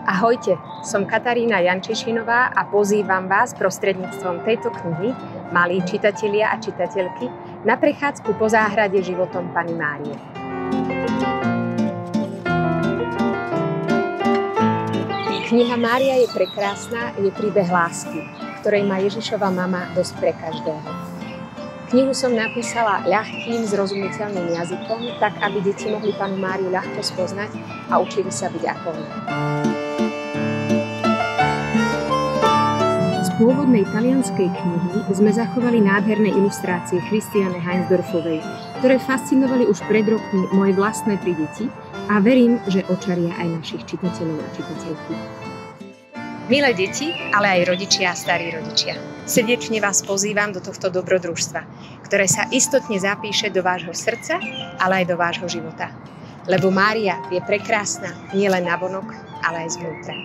Ahojte, som Katarína Jančišinová a pozývam vás prostredníctvom tejto knihy, malí čitatelia a čitateľky, na prechádzku po záhrade životom Panny Márie. Kniha Mária je prekrásna, je príbeh lásky, ktorej má Ježišova mama dosť pre každého. Knihu som napísala ľahkým, zrozumiteľným jazykom, tak aby deti mohli Pannu Máriu ľahko spoznať a učili sa byť ako ona. Z pôvodnej talianskej knihy sme zachovali nádherné ilustrácie Christiane Heinsdorfovej, ktoré fascinovali už pred rokmi moje vlastné 3 deti a verím, že očaria aj našich čitateľov a čitateľky. Milé deti, ale aj rodičia a starí rodičia, srdečne vás pozývam do tohto dobrodružstva, ktoré sa istotne zapíše do vášho srdca, ale aj do vášho života. Lebo Mária je prekrásna nielen navonok, ale aj zvnútra.